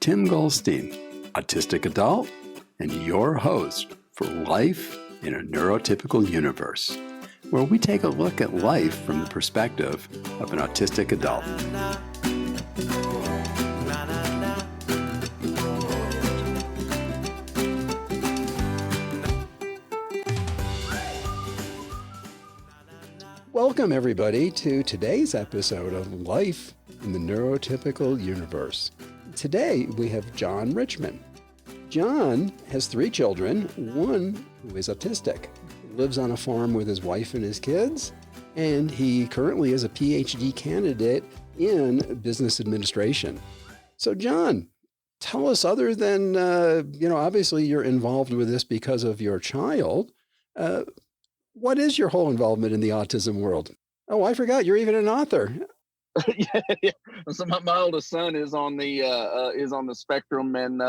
Tim Goldstein, autistic adult, and your host for Life in a Neurotypical Universe, where we take a look at life from the perspective of an autistic adult. Welcome, everybody, to today's episode of Life in the Neurotypical Universe. Today, we have John Richmond. John has 3 children, one who is autistic, lives on a farm with his wife and his kids, and he currently is a PhD candidate in business administration. So, John, tell us, other than, obviously you're involved with this because of your child, what is your whole involvement in the autism world? Oh, I forgot, you're even an author. yeah. So my oldest son is on the spectrum, and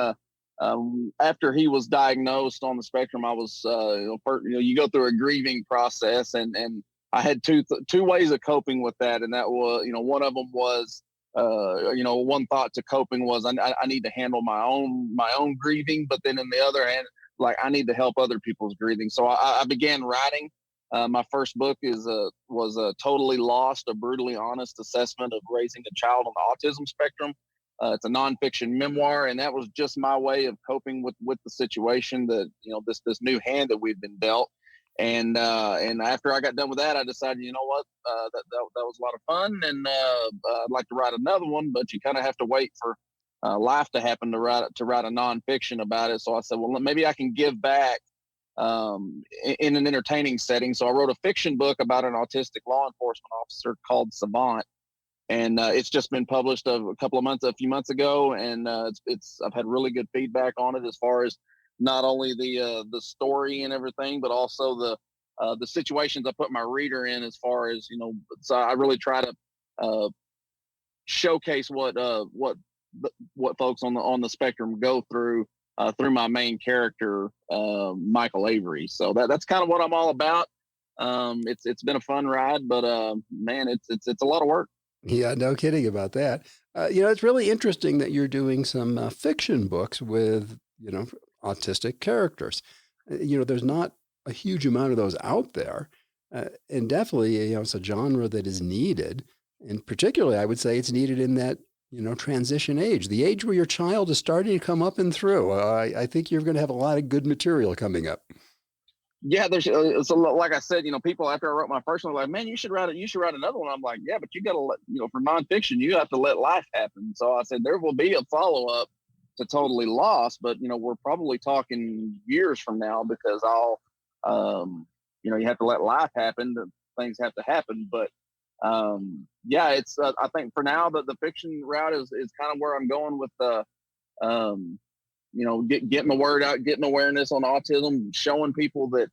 after he was diagnosed on the spectrum, I was you go through a grieving process, and I had two ways of coping with that, and that was one of them was one thought to coping was I need to handle my own grieving, but then in the other hand, like I need to help other people's grieving. So I began writing. My first book was a Totally Lost, a brutally honest assessment of raising a child on the autism spectrum. It's a nonfiction memoir, and that was just my way of coping with the situation that this new hand that we've been dealt. And after I got done with that, I decided, that was a lot of fun, and I'd like to write another one, but you kind of have to wait for life to happen to write a nonfiction about it. So I said, well, maybe I can give back in an entertaining setting. So I wrote a fiction book about an autistic law enforcement officer called Savant, and it's just been published a few months ago, and I've had really good feedback on it as far as not only the story and everything, but also the situations I put my reader in, as far as So I really try to showcase what folks on the spectrum go through my main character, Michael Avery. So that's kind of what I'm all about. It's been a fun ride, but man, it's a lot of work. Yeah, no kidding about that. It's really interesting that you're doing some fiction books with autistic characters. There's not a huge amount of those out there, and definitely it's a genre that is needed, and particularly I would say it's needed in that transition age, the age where your child is starting to come up and through. I think you're going to have a lot of good material coming up. Yeah, there's so like I said, people after I wrote my first one were like, man, you should write another one. I'm like, yeah, but you got to let, for nonfiction, you have to let life happen. So I said, there will be a follow-up to Totally Lost, but we're probably talking years from now, because you have to let life happen. Things have to happen, but it's I think for now the fiction route is kind of where I'm going with getting the word out, getting awareness on autism, showing people that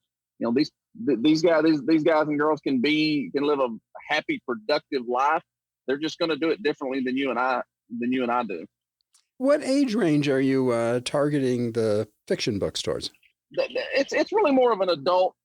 these guys and girls can live a happy, productive life. They're just going to do it differently than you and I do. What age range are you targeting the fiction books towards? It's really more of an adult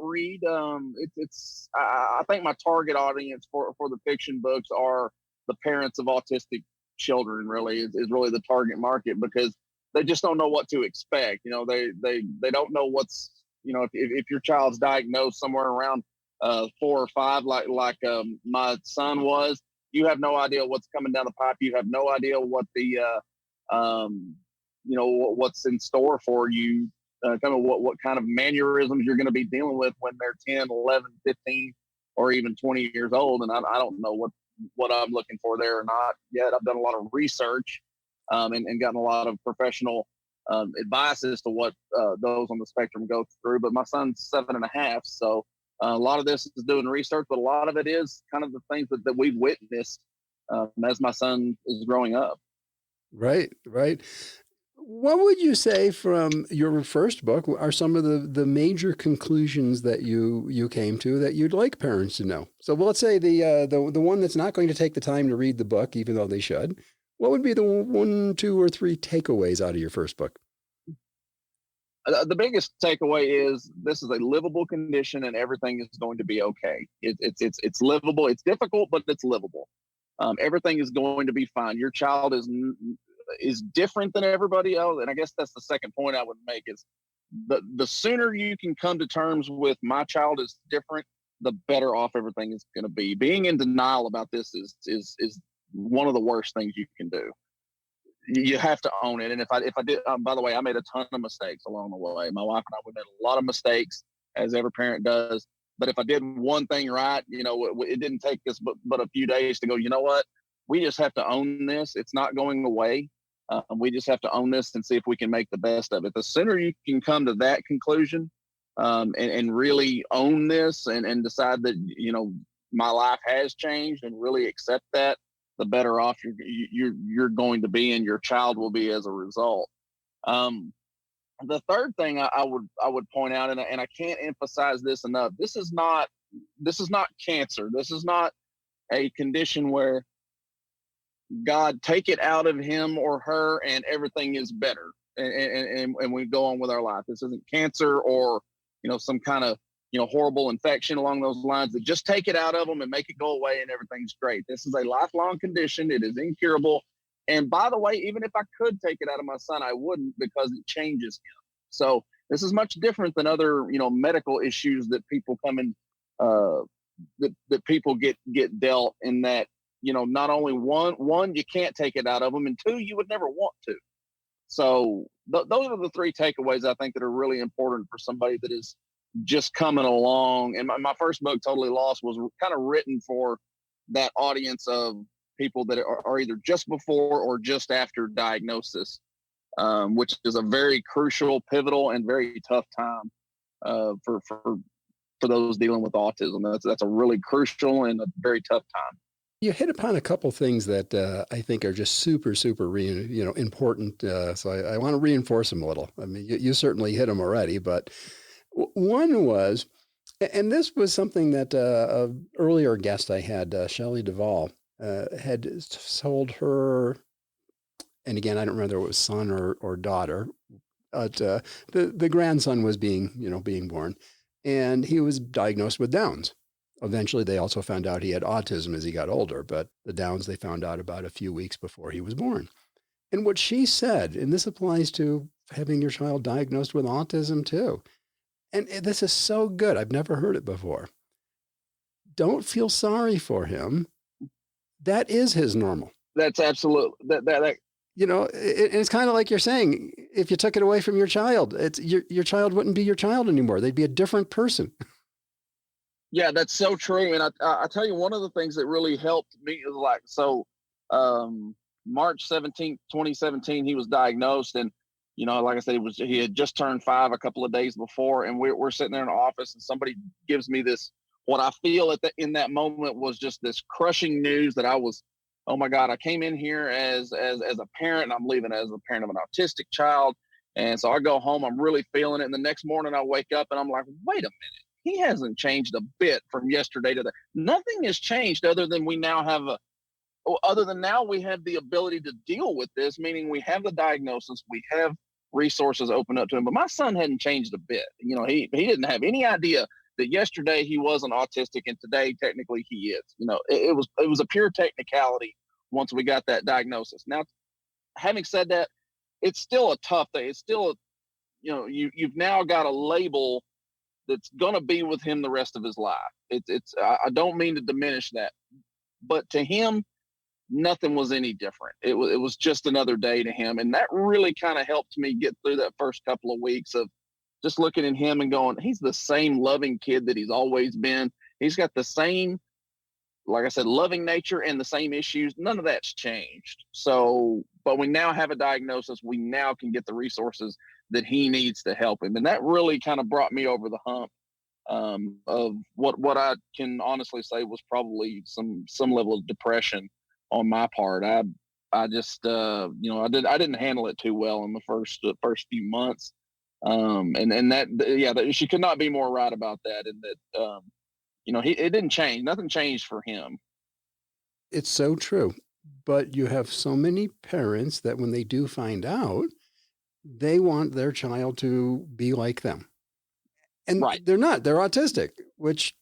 read. I think my target audience for the fiction books are the parents of autistic children. Really is really the target market, because they just don't know what to expect. They don't know what's if your child's diagnosed somewhere around 4 or 5, like my son was, you have no idea what's coming down the pipe. You have no idea what the what's in store for you, kind of what kind of mannerisms you're going to be dealing with when they're 10, 11, 15, or even 20 years old. And I don't know what I'm looking for there or not yet. I've done a lot of research and gotten a lot of professional advice as to what those on the spectrum go through. But my son's 7.5, so a lot of this is doing research, but a lot of it is kind of the things that we've witnessed as my son is growing up. Right. What would you say from your first book are some of the major conclusions that you came to that you'd like parents to know? So let's say the one that's not going to take the time to read the book, even though they should. What would be the 1, 2, or 3 takeaways out of your first book? The biggest takeaway is this is a livable condition, and everything is going to be okay. It's livable. It's difficult, but it's livable. Everything is going to be fine. Your child is is different than everybody else. And I guess that's the second point I would make is the sooner you can come to terms with my child is different, the better off everything is going to be. Being in denial about this is one of the worst things you can do. You have to own it. And if I did, by the way, I made a ton of mistakes along the way. My wife and I, we made a lot of mistakes, as every parent does. But if I did one thing right, it didn't take us but a few days to go, you know what? We just have to own this. It's not going away. We just have to own this and see if we can make the best of it. The sooner you can come to that conclusion, and really own this and decide that, my life has changed and really accept that, the better off you're going to be and your child will be as a result. The third thing I would point out, and I can't emphasize this enough, this is not cancer. This is not a condition where God take it out of him or her and everything is better and we go on with our life. This isn't cancer or some kind of horrible infection along those lines, that just take it out of them and make it go away and everything's great. This is a lifelong condition. It is incurable. And by the way, even if I could take it out of my son, I wouldn't, because it changes him. So this is much different than other, medical issues that people come in, that people get dealt, in that, not only one, you can't take it out of them, and two, you would never want to. So those are the three takeaways I think that are really important for somebody that is just coming along. And my first book, Totally Lost, was kind of written for that audience of people that are either just before or just after diagnosis, which is a very crucial, pivotal, and very tough time for those dealing with autism. That's a really crucial and a very tough time. You hit upon a couple things that I think are just super, super, important. So I want to reinforce them a little. I mean, you certainly hit them already, but one was, and this was something that an earlier guest I had, Shelley Duvall, had told her, and again, I don't remember whether it was son or daughter, but the grandson was being born, and he was diagnosed with Downs. Eventually, they also found out he had autism as he got older, but the Downs they found out about a few weeks before he was born. And what she said, and this applies to having your child diagnosed with autism too, and this is so good, I've never heard it before. Don't feel sorry for him. That is his normal. That's absolute. That it's kind of like you're saying, if you took it away from your child, it's your child wouldn't be your child anymore. They'd be a different person. Yeah, that's so true. And I tell you, one of the things that really helped me is March 17th, 2017, he was diagnosed. And, like I said, he had just turned 5 a couple of days before. And we're sitting there in the office, and somebody gives me this, what I feel in that moment was just this crushing news that I was, oh my God, I came in here as a parent, and I'm leaving as a parent of an autistic child. And so I go home, I'm really feeling it. And the next morning I wake up and I'm like, wait a minute. He hasn't changed a bit from yesterday to that. Nothing has changed other than now we have the ability to deal with this, meaning we have the diagnosis, we have resources open up to him. But my son hadn't changed a bit. He didn't have any idea that yesterday he wasn't autistic and today technically he is. It was a pure technicality once we got that diagnosis. Now, having said that, it's still a tough thing. It's still, you've now got a label that's going to be with him the rest of his life. I don't mean to diminish that, but to him, nothing was any different. It was just another day to him. And that really kind of helped me get through that first couple of weeks of just looking at him and going, he's the same loving kid that he's always been. He's got the same, like I said, loving nature and the same issues. None of that's changed. So, but we now have a diagnosis. We now can get the resources that he needs to help him. And that really kind of brought me over the hump of what I can honestly say was probably some level of depression on my part. I just, I didn't handle it too well in the first few months. She could not be more right about that. And that, it didn't change. Nothing changed for him. It's so true. But you have so many parents that when they do find out, they want their child to be like them. And right. They're not. They're autistic, which,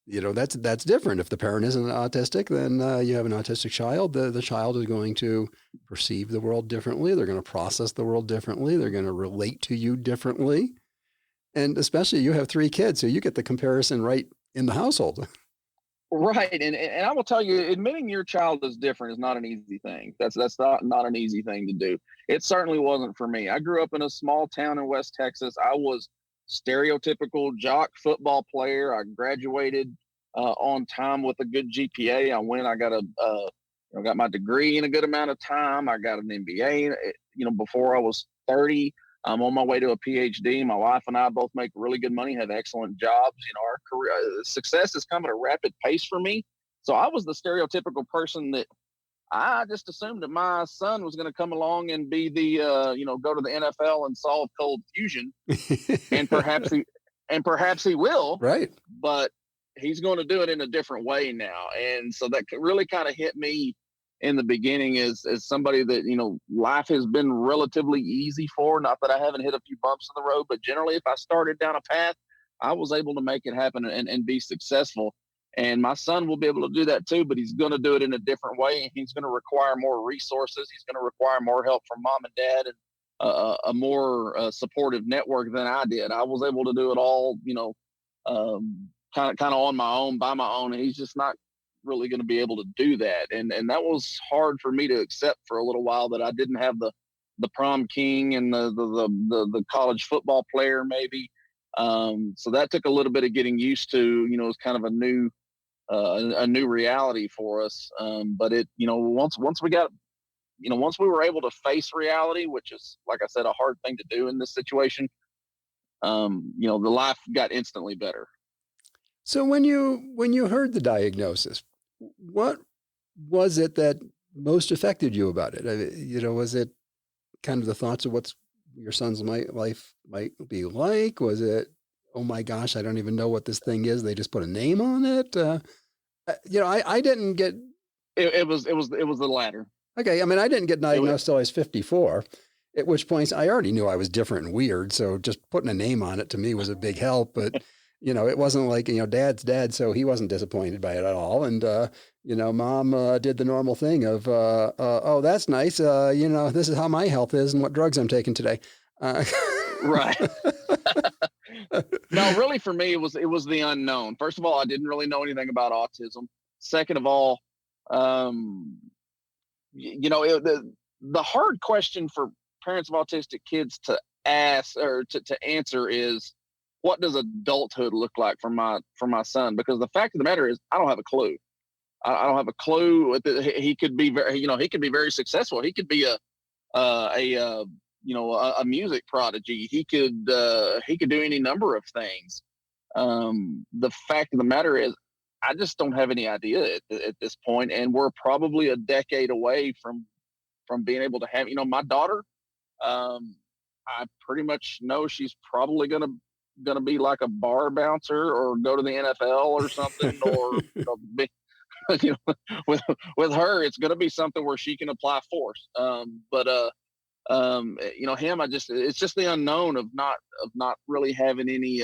that's different. If the parent isn't autistic, then you have an autistic child. The child is going to perceive the world differently. They're going to process the world differently. They're going to relate to you differently. And especially you have 3 kids, so you get the comparison right in the household. Right. And I will tell you, admitting your child is different is not an easy thing. That's not an easy thing to do. It certainly wasn't for me. I grew up in a small town in West Texas. I was stereotypical jock football player. I graduated on time with a good GPA. I got my degree in a good amount of time. I got an MBA, before I was 30. I'm on my way to a PhD. My wife and I both make really good money, have excellent jobs. Our career success has come at a rapid pace for me. So I was the stereotypical person that I just assumed that my son was going to come along and be the, go to the NFL and solve cold fusion, and perhaps he will. Right. But he's going to do it in a different way now, and so that really kind of hit me in the beginning as somebody that, life has been relatively easy for. Not that I haven't hit a few bumps in the road, but generally if I started down a path, I was able to make it happen and be successful. And my son will be able to do that too, but he's going to do it in a different way. And he's going to require more resources. He's going to require more help from mom and dad, and a more supportive network than I did. I was able to do it all, kind of on my own, by my own. And he's just not really going to be able to do that. And that was hard for me to accept for a little while, that I didn't have the prom king and the college football player maybe. So that took a little bit of getting used to. It was kind of a new reality for us. But it, once we were able to face reality, which is, like I said, a hard thing to do in this situation, the life got instantly better. So when you heard the diagnosis, what was it that most affected you about it? Was it kind of the thoughts of what's your son's life might be like? Was it, oh my gosh, I don't even know what this thing is, they just put a name on it? I didn't get. It was the latter. Okay, I mean, I didn't get diagnosed till I was 54. At which point I already knew I was different and weird, so just putting a name on it to me was a big help. But it wasn't like, dad's dead, so he wasn't disappointed by it at all. And, mom did the normal thing of, oh, that's nice. This is how my health is and what drugs I'm taking today. Right. No, really for me, it was the unknown. First of all, I didn't really know anything about autism. Second of all, the hard question for parents of autistic kids to ask or to answer is, what does adulthood look like for my son? Because the fact of the matter is, I don't have a clue. I don't have a clue. He could be very successful. He could be a music prodigy. He could do any number of things. The fact of the matter is, I just don't have any idea at this point, and we're probably a decade away from being able to have. My daughter, I pretty much know she's probably gonna be like a bar bouncer or go to the NFL or something, or with her, it's gonna be something where she can apply force. Him, it's just the unknown of not really having any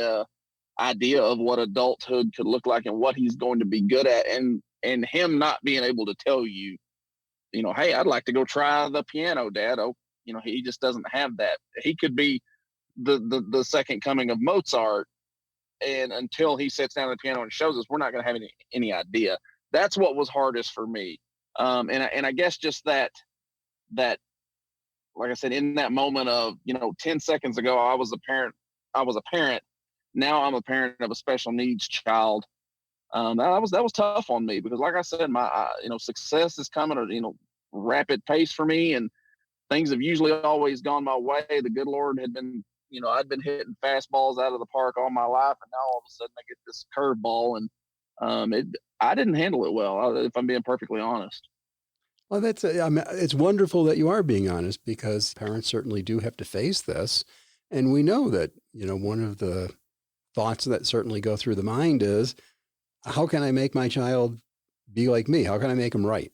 idea of what adulthood could look like and what he's going to be good at, and him not being able to tell you, hey, I'd like to go try the piano, Dad. Oh, he just doesn't have that. He could be the second coming of Mozart, and until he sits down at the piano and shows us, we're not going to have any idea. That's what was hardest for me. And I guess just that, like I said, in that moment of, 10 seconds ago, I was a parent. Now I'm a parent of a special needs child. That was tough on me, because like I said, my, success is coming at, rapid pace for me, and things have usually always gone my way. The good Lord had been, I'd been hitting fastballs out of the park all my life, and now all of a sudden I get this curveball, and I didn't handle it well, if I'm being perfectly honest. Well, it's wonderful that you are being honest, because parents certainly do have to face this. And we know that, one of the thoughts that certainly go through the mind is, how can I make my child be like me? How can I make them right?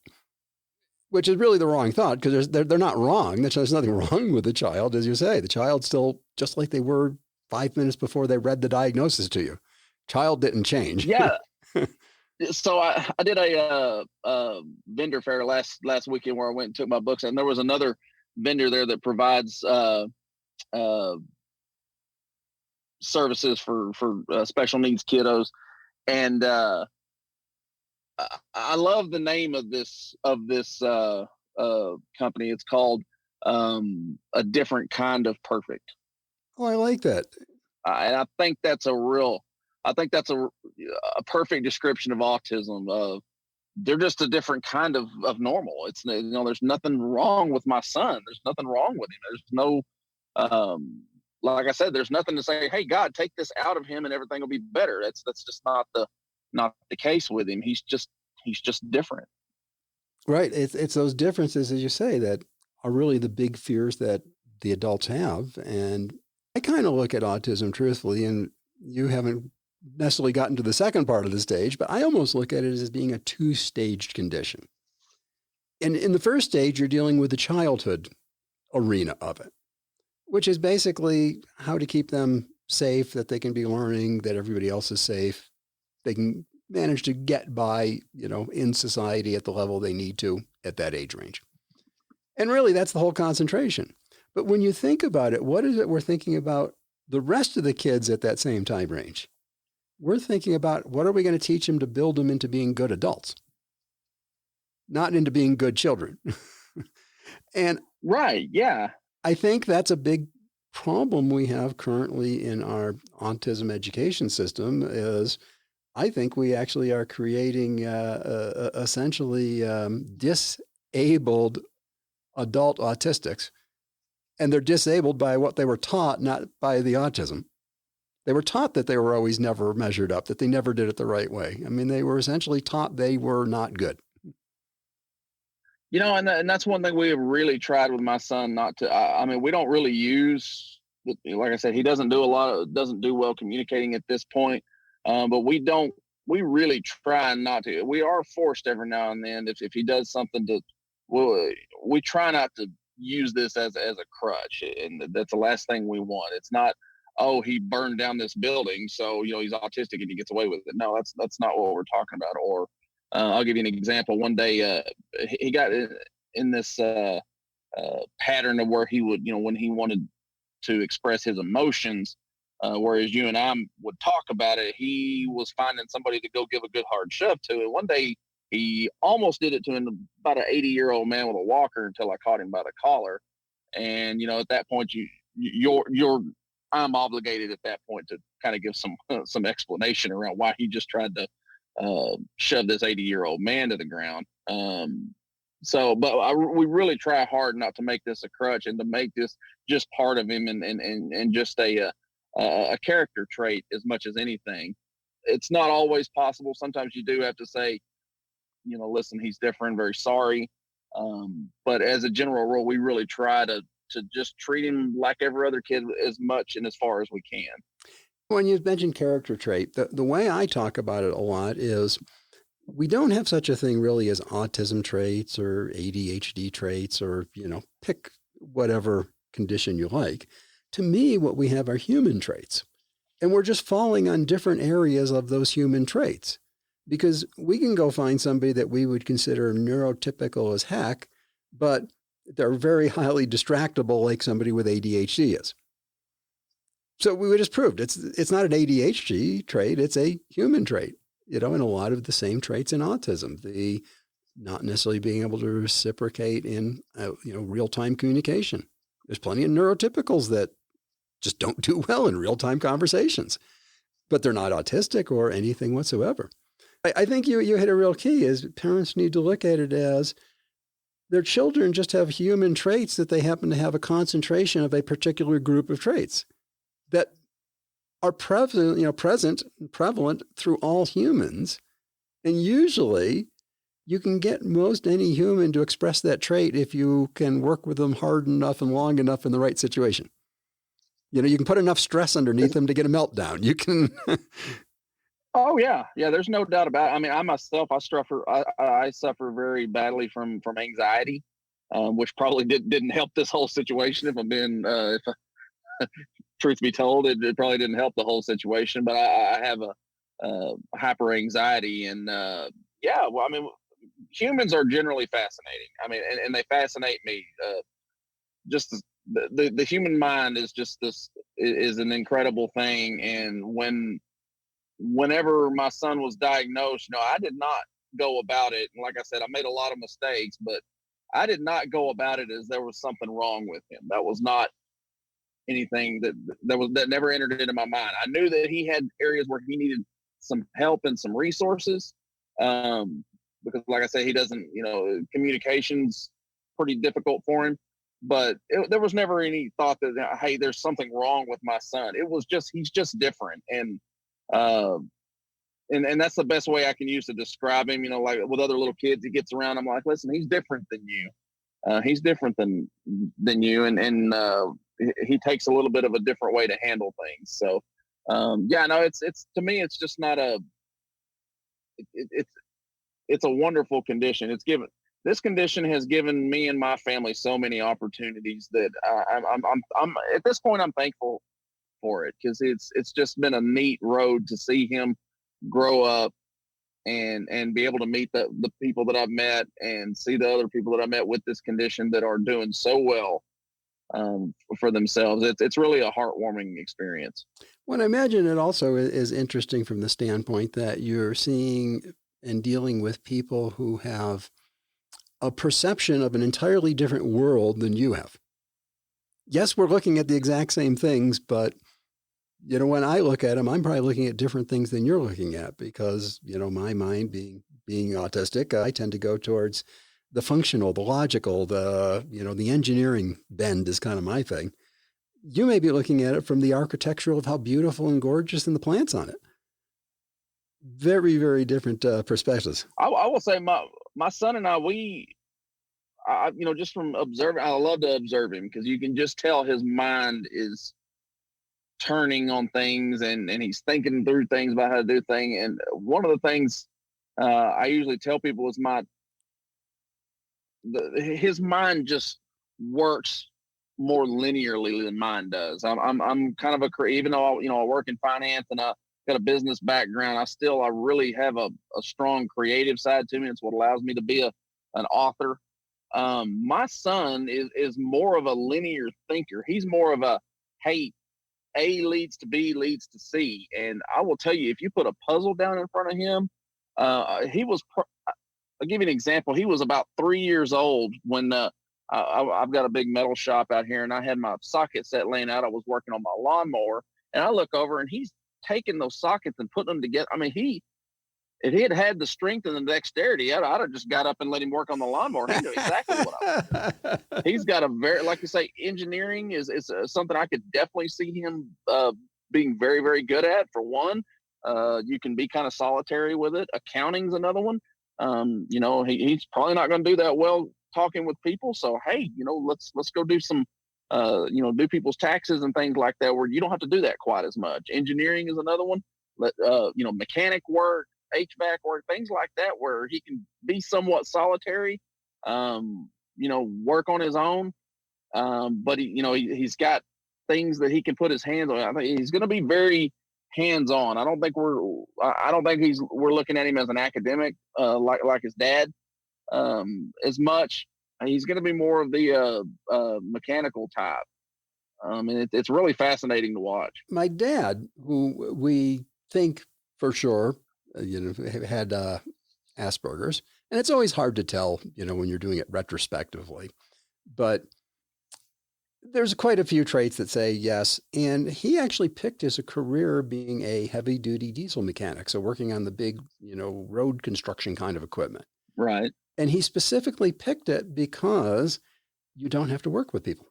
Which is really the wrong thought, because they're not wrong. There's nothing wrong with the child. As you say, the child's still just like they were 5 minutes before they read the diagnosis to you. Child didn't change. Yeah. So I did a vendor fair last weekend where I went and took my books, and there was another vendor there that provides uh, services for special needs kiddos, and I love the name of this company. It's called A Different Kind of Perfect. Oh, I like that. And I think that's a perfect description of autism. They're just a different kind of normal. It's, there's nothing wrong with my son. There's nothing wrong with him. There's no, like I said, there's nothing to say, hey, God, take this out of him and everything will be better. That's just not the case with him. He's just different. Right. It's those differences, as you say, that are really the big fears that the adults have. And I kind of look at autism truthfully, and you haven't necessarily gotten to the second part of the stage, but I almost look at it as being a two-staged condition. And in the first stage, you're dealing with the childhood arena of it, which is basically how to keep them safe, that they can be learning, that everybody else is safe. They can manage to get by, in society at the level they need to at that age range. And really, that's the whole concentration. But when you think about it, what is it we're thinking about the rest of the kids at that same time range? We're thinking about what are we going to teach them to build them into being good adults, not into being good children. And right, yeah. I think that's a big problem we have currently in our autism education system is I think we actually are creating essentially disabled adult autistics, and they're disabled by what they were taught, not by the autism. They were taught that they were always never measured up, that they never did it the right way. I mean, they were essentially taught they were not good. And that's one thing we have really tried with my son not to. I mean, we don't really use, like I said, he doesn't do well communicating at this point. But we really try not to. We are forced every now and then if he does something we try not to use this as a crutch, and that's the last thing we want. It's not, oh, he burned down this building, so he's autistic and he gets away with it. No, that's not what we're talking about. Or I'll give you an example. One day he got in this pattern of where he would, when he wanted to express his emotions, whereas you and I would talk about it, he was finding somebody to go give a good hard shove to. And one day he almost did it to about an 80-year-old man with a walker until I caught him by the collar. And, at that point, I'm obligated at that point to kind of give some explanation around why he just tried to shove this 80-year-old man to the ground. We really try hard not to make this a crutch and to make this just part of him and just a character trait as much as anything. It's not always possible. Sometimes you do have to say, listen, he's different, very sorry. But as a general rule, we really try to just treat him like every other kid as much and as far as we can. When you mentioned character trait, the way I talk about it a lot is we don't have such a thing really as autism traits or ADHD traits or, pick whatever condition you like. To me, what we have are human traits. And we're just falling on different areas of those human traits. Because we can go find somebody that we would consider neurotypical as heck, but they're very highly distractible like somebody with ADHD is. So we just proved it's not an ADHD trait, it's a human trait, and a lot of the same traits in autism. The not necessarily being able to reciprocate in, real-time communication. There's plenty of neurotypicals that just don't do well in real-time conversations, but they're not autistic or anything whatsoever. I think you hit a real key is parents need to look at it as their children just have human traits that they happen to have a concentration of a particular group of traits that are present and prevalent through all humans. And usually you can get most any human to express that trait if you can work with them hard enough and long enough in the right situation. You can put enough stress underneath them to get a meltdown. You can... Oh yeah. There's no doubt about it. I mean, I myself, I suffer very badly from anxiety, which probably didn't help this whole situation. If I'm being, truth be told, it probably didn't help the whole situation. But I have hyper anxiety. And yeah, well, I mean, humans are generally fascinating. I mean, and they fascinate me. Just the human mind is just this is an incredible thing. And whenever my son was diagnosed, I did not go about it. And like I said, I made a lot of mistakes, but I did not go about it as there was something wrong with him. That was not anything that never entered into my mind. I knew that he had areas where he needed some help and some resources. Because like I said, he doesn't, communication's pretty difficult for him. But there was never any thought that, hey, there's something wrong with my son. It was just, he's just different. And that's the best way I can use to describe him. Like with other little kids, he gets around. I'm like, listen, he's different than you. He's different than you, and he takes a little bit of a different way to handle things. So, yeah, no, it's to me, it's just not it's a wonderful condition. This condition has given me and my family so many opportunities that I'm at this point, I'm thankful for it, because it's just been a neat road to see him grow up and be able to meet the people that I've met and see the other people that I met with this condition that are doing so well for themselves. It's really a heartwarming experience. Well, I imagine it also is interesting from the standpoint that you're seeing and dealing with people who have a perception of an entirely different world than you have. Yes, we're looking at the exact same things, but when I look at them, I'm probably looking at different things than you're looking at, because, my mind being autistic, I tend to go towards the functional, the logical, the engineering bend is kind of my thing. You may be looking at it from the architectural of how beautiful and gorgeous and the plants on it. Very, very different perspectives. I will say my son and I, just from observing, I love to observe him, because you can just tell his mind is turning on things, and he's thinking through things about how to do things. And one of the things I usually tell people is his mind just works more linearly than mine does. I'm kind of even though I work in finance and I got a business background, I really have a strong creative side to me. It's what allows me to be an author. My son is more of a linear thinker. He's more of a, hey, A leads to B leads to C. And I will tell you, if you put a puzzle down in front of him, I'll give you an example. He was about 3 years old when I've got a big metal shop out here, and I had my socket set laying out. I was working on my lawnmower, and I look over, and he's taking those sockets and putting them together. I mean, if he had the strength and the dexterity, I'd have just got up and let him work on the lawnmower. He knew exactly what I was doing. He's got like you say, engineering is something I could definitely see him being very, very good at. For one, you can be kind of solitary with it. Accounting's another one. He's probably not going to do that well talking with people. So, hey, let's go do some, do people's taxes and things like that, where you don't have to do that quite as much. Engineering is another one. Mechanic work, HVAC work, things like that, where he can be somewhat solitary, work on his own. But he's got things that he can put his hands on. I think he's going to be very hands-on. I don't think we're looking at him as an academic, like his dad, as much. He's going to be more of the mechanical type. And it's really fascinating to watch. My dad, who we think for sure, had Asperger's, and it's always hard to tell, when you're doing it retrospectively, but there's quite a few traits that say yes. And he actually picked as a career being a heavy duty diesel mechanic. So working on the big, road construction kind of equipment. Right. And he specifically picked it because you don't have to work with people.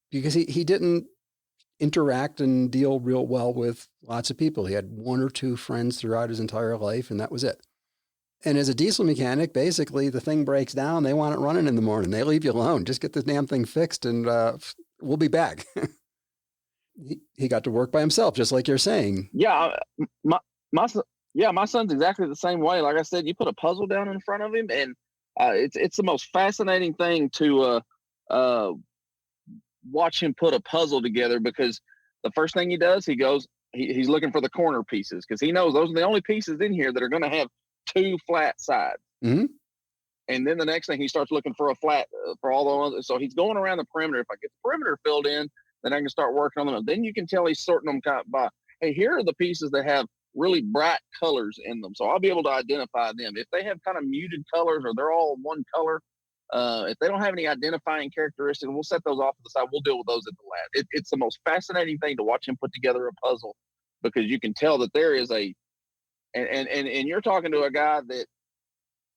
Because he didn't interact and deal real well with lots of people. He had one or two friends throughout his entire life, and that was it. And as a diesel mechanic, basically the thing breaks down. They want it running in the morning. They leave you alone. Just get this damn thing fixed and we'll be back. He got to work by himself, just like you're saying. Yeah. My son's exactly the same way. Like I said, you put a puzzle down in front of him, and it's the most fascinating thing to watch him put a puzzle together, because the first thing he does, he he's looking for the corner pieces because he knows those are the only pieces in here that are going to have two flat sides. Mm-hmm. And then the next thing he starts looking for a flat for all the others. So he's going around the perimeter. If I get the perimeter filled in, then I can start working on them. Then you can tell he's sorting them kind of by, hey, here are the pieces that have really bright colors in them. So I'll be able to identify them. If they have kind of muted colors or they're all one color, if they don't have any identifying characteristics, we'll set those off to the side. We'll deal with those at the lab. It's the most fascinating thing to watch him put together a puzzle because you can tell that there is and you're talking to a guy that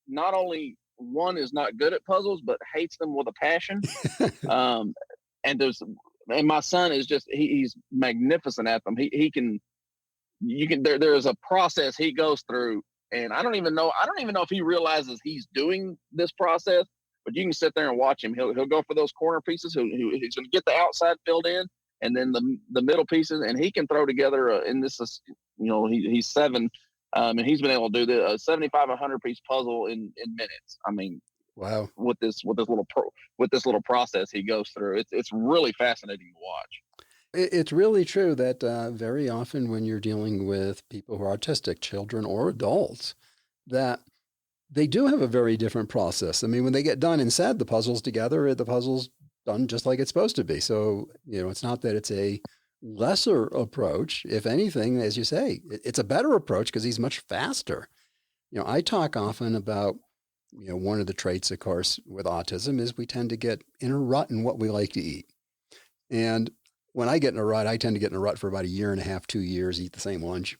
not only one is not good at puzzles, but hates them with a passion. And my son is just, he's magnificent at them. There is a process he goes through, and I don't even know if he realizes he's doing this process, but you can sit there and watch him. He'll go for those corner pieces. He's going to get the outside filled in, and then the middle pieces, and he can throw together. And this is, he's 7. And he's been able to do a 75, 100 piece puzzle in minutes. I mean, wow! With this little process he goes through, it's really fascinating to watch. It's really true that very often when you're dealing with people who are autistic, children or adults, that they do have a very different process. I mean, when they get done and said the puzzle's together, the puzzle's done just like it's supposed to be. So, it's not that it's a lesser approach. If anything, as you say, it's a better approach because he's much faster. I talk often about, one of the traits, of course, with autism is we tend to get in a rut in what we like to eat. And when I get in a rut, I tend to get in a rut for about 1.5 years, 2 years, eat the same lunch.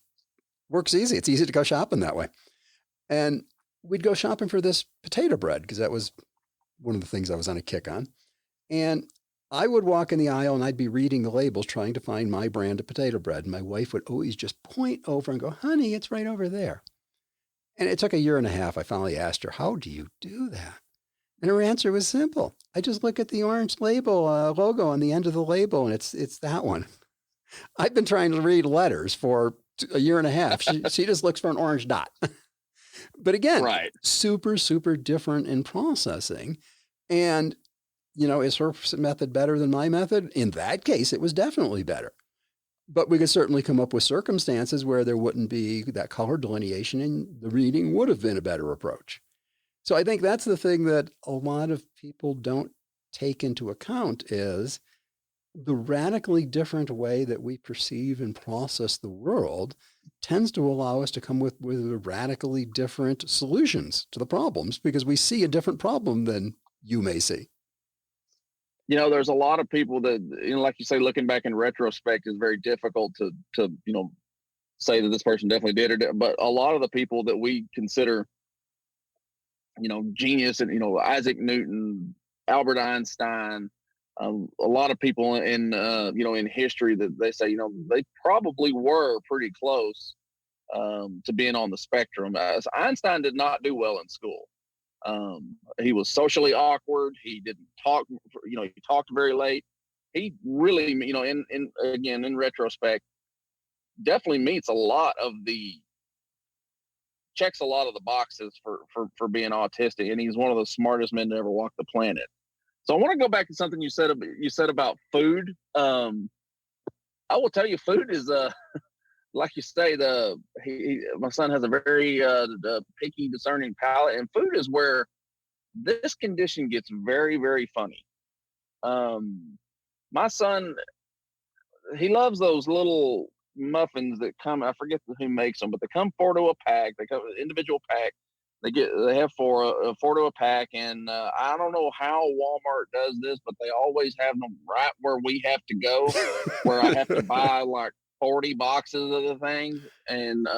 Works easy. It's easy to go shopping that way. And we'd go shopping for this potato bread because that was one of the things I was on a kick on. And I would walk in the aisle and I'd be reading the labels trying to find my brand of potato bread. And my wife would always just point over and go, honey, it's right over there. And it took 1.5 years. I finally asked her, how do you do that? And her answer was simple. I just look at the orange label, logo on the end of the label, and it's that one. I've been trying to read letters for 1.5 years. She just looks for an orange dot. But again, right. Super, super different in processing. And is her method better than my method? In that case, it was definitely better. But we could certainly come up with circumstances where there wouldn't be that color delineation and the reading would have been a better approach. So I think that's the thing that a lot of people don't take into account is the radically different way that we perceive and process the world tends to allow us to come with radically different solutions to the problems because we see a different problem than you may see. There's a lot of people that, like you say, looking back in retrospect is very difficult to say that this person definitely did it. But a lot of the people that we consider, genius and, Isaac Newton, Albert Einstein, a lot of people in history that they say, they probably were pretty close to being on the spectrum. Einstein did not do well in school. He was socially awkward. He didn't talk, he talked very late. He really, in retrospect, definitely checks a lot of the boxes for being autistic. And he's one of the smartest men to ever walk the planet. So I want to go back to something you said about food. I will tell you, food is, like you say, my son has a very picky, discerning palate, and food is where this condition gets very, very funny. My son, he loves those little muffins that come. I forget who makes them, but they come 4 to a pack. They come individual pack. They have 4 to a pack, and I don't know how Walmart does this, but they always have them right where we have to go, where I have to buy like 40 boxes of the things, and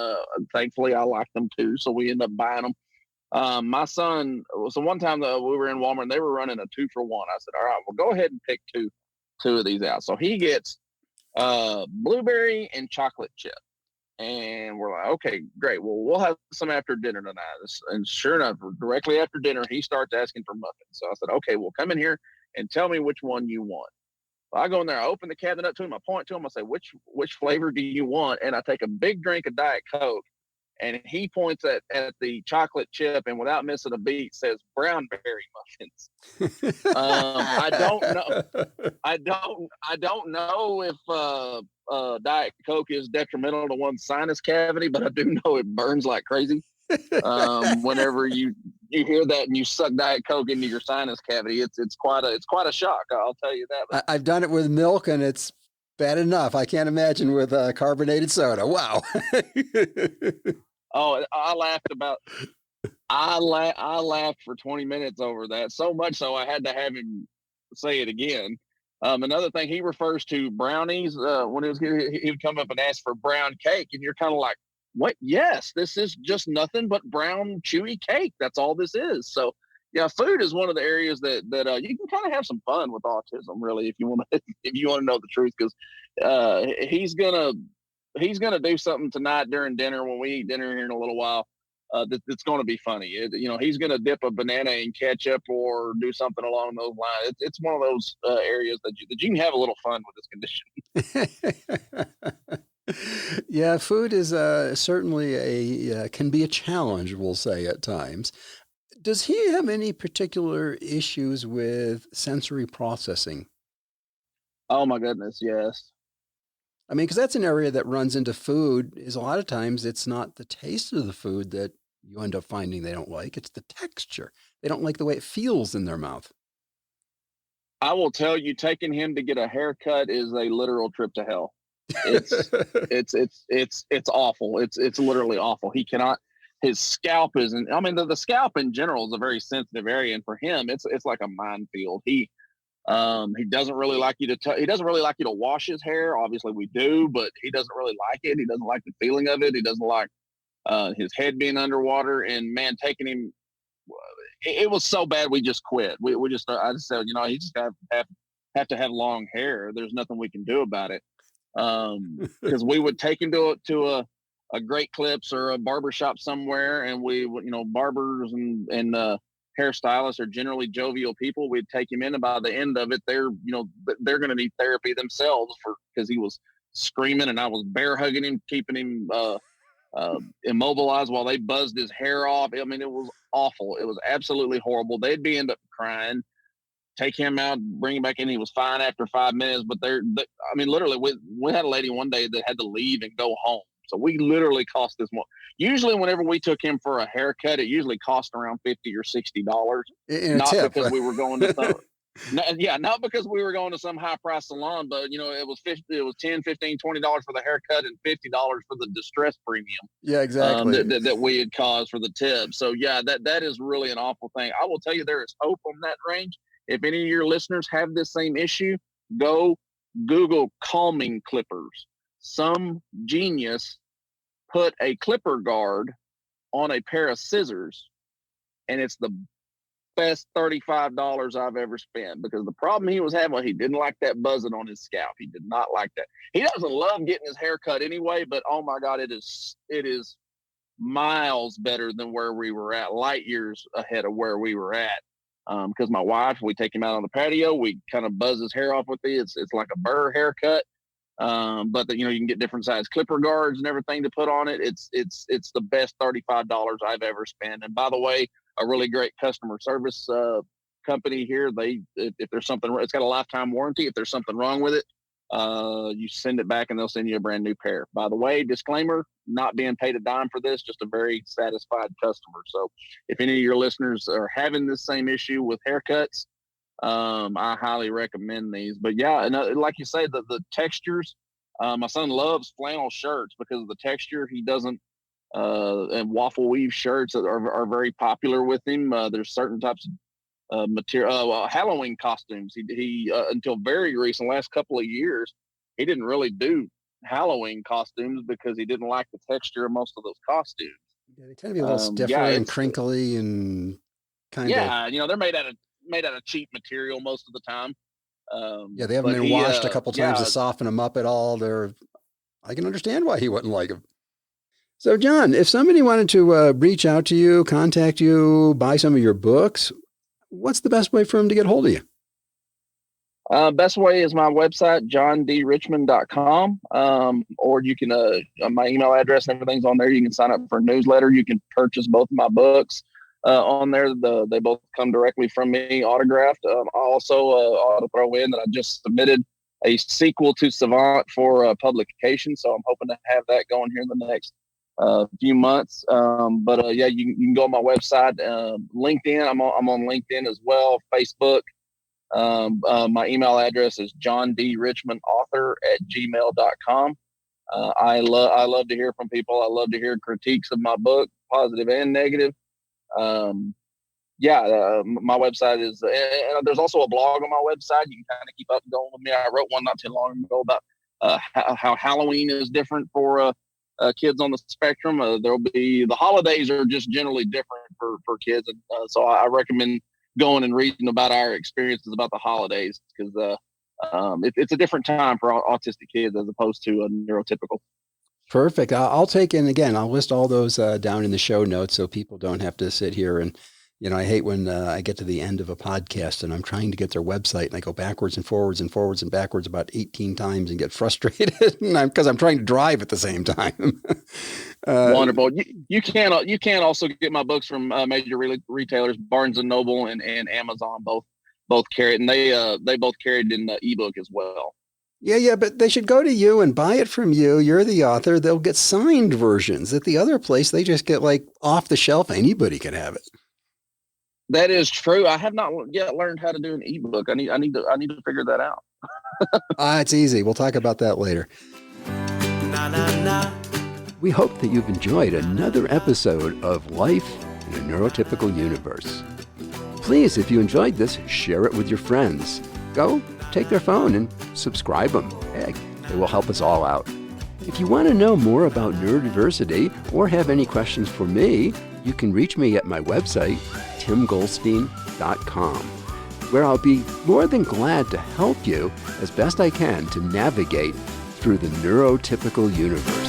thankfully I like them too, so we end up buying them. My son, so one time we were in Walmart and they were running a 2-for-1. I said, all right, well, go ahead and pick two of these out. So he gets blueberry and chocolate chip, and we're like, okay, great, well, we'll have some after dinner tonight. And sure enough, directly after dinner he starts asking for muffins. So I said, okay, well, come in here and tell me which one you want. I go in there, I open the cabinet up to him, I point to him, I say, which flavor do you want? And I take a big drink of Diet Coke, and he points at the chocolate chip and without missing a beat says brown berry muffins. I don't know. I don't know if Diet Coke is detrimental to one's sinus cavity, but I do know it burns like crazy. Whenever you hear that and you suck Diet Coke into your sinus cavity, it's quite a shock. I'll tell you that. But I've done it with milk, and it's bad enough. I can't imagine with carbonated soda. Wow. oh, I laughed for 20 minutes over that, so much so I had to have him say it again. Another thing, he refers to brownies when he would come up and ask for brown cake, and you're kind of like, what? Yes, this is just nothing but brown chewy cake. That's all this is. So yeah, food is one of the areas that you can kind of have some fun with autism, really, if you want to know the truth, because he's gonna do something tonight during dinner when we eat dinner here in a little while. That's going to be funny. He's going to dip a banana in ketchup or do something along those lines. It's one of those areas that you can have a little fun with this condition. Yeah, food is certainly can be a challenge, we'll say, at times. Does he have any particular issues with sensory processing? Oh my goodness, yes. I mean, because that's an area that runs into food. Is a lot of times it's not the taste of the food that you end up finding they don't like. It's the texture. They don't like the way it feels in their mouth. I will tell you, taking him to get a haircut is a literal trip to hell. It's awful. It's literally awful. He cannot. His scalp isn't. I mean, the scalp in general is a very sensitive area, and for him, it's like a minefield. He doesn't really like you to. He doesn't really like you to wash his hair. Obviously, we do, but he doesn't really like it. He doesn't like the feeling of it. He doesn't like his head being underwater. And man, taking him, it was so bad we just quit. I just said, he just have to have long hair. There's nothing we can do about it. Because we would take him to a Great Clips or a barbershop somewhere, and we would, barbers and hairstylists are generally jovial people. We'd take him in, and by the end of it, they're going to need therapy themselves because he was screaming, and I was bear hugging him, keeping him immobilized while they buzzed his hair off. I mean, it was awful. It was absolutely horrible. They'd end up crying. Take him out, bring him back in. He was fine after 5 minutes, but literally, we had a lady one day that had to leave and go home. So we literally cost this more. Usually, whenever we took him for a haircut, it usually cost around $50 or $60. Because we were going to not because we were going to some high price salon, but it was $10, $15, $20 for the haircut and $50 for the distress premium. Yeah, exactly. That we had caused for the tip. So yeah, that is really an awful thing. I will tell you, there is hope on that range. If any of your listeners have this same issue, go Google calming clippers. Some genius put a clipper guard on a pair of scissors, and it's the best $35 I've ever spent, because the problem he was having, he didn't like that buzzing on his scalp. He did not like that. He doesn't love getting his hair cut anyway, but oh my God, it is miles better than where we were at, light years ahead of where we were at. Because my wife, we take him out on the patio, we kind of buzz his hair off with it. It's like a burr haircut. But you can get different size clipper guards and everything to put on it. It's the best $35 I've ever spent. And by the way, a really great customer service company here. If there's something, it's got a lifetime warranty. If there's something wrong with it, you send it back and they'll send you a brand new pair. By the way, disclaimer, not being paid a dime for this, just a very satisfied customer. So if any of your listeners are having this same issue with haircuts, I highly recommend these. But yeah, and like you say, the textures, my son loves flannel shirts because of the texture. He doesn't, and waffle weave shirts are very popular with him. There's certain types of material, Halloween costumes. He until very recent, last couple of years, he didn't really do Halloween costumes because he didn't like the texture of most of those costumes. Yeah, they tend to be a little stiffer and crinkly and kind of. Yeah, they're made out of cheap material most of the time. Yeah, they haven't been washed a couple times to soften them up at all. I can understand why he wouldn't like them. So, John, if somebody wanted to reach out to you, contact you, buy some of your books, what's the best way for them to get hold of you? Best way is my website, johndrichmond.com. Or you can, my email address and everything's on there. You can sign up for a newsletter. You can purchase both of my books on there. They both come directly from me, autographed. I also ought to throw in that I just submitted a sequel to Savant for publication. So I'm hoping to have that going here in the next few months. But yeah, you can go on my website, LinkedIn. I'm on LinkedIn as well, Facebook. My email address is johndrichmondauthor@gmail.com. I love to hear from people. I love to hear critiques of my book, positive and negative. My website is, and there's also a blog on my website. You can kind of keep up and going with me. I wrote one not too long ago about how Halloween is different for kids on the spectrum. There'll be, the holidays are just generally different for kids, and so I recommend going and reading about our experiences about the holidays, because it's a different time for autistic kids as opposed to a neurotypical. Perfect. I'll take in, again, I'll list all those down in the show notes so people don't have to sit here and, I hate when I get to the end of a podcast and I'm trying to get their website and I go backwards and forwards and forwards and backwards about 18 times and get frustrated because I'm trying to drive at the same time. Wonderful. You can also get my books from major retailers, Barnes and Noble and Amazon. Both carry it, and they both carried in the ebook as well. Yeah, but they should go to you and buy it from you. You're the author. They'll get signed versions. At the other place, they just get like off the shelf. Anybody can have it. That is true. I have not yet learned how to do an ebook. I need to figure that out. It's easy. We'll talk about that later. We hope that you've enjoyed another episode of Life in a Neurotypical Universe. Please, if you enjoyed this, share it with your friends. Go take their phone and subscribe them. It will help us all out. If you want to know more about neurodiversity or have any questions for me, you can reach me at my website, timgoldstein.com, where I'll be more than glad to help you as best I can to navigate through the neurotypical universe.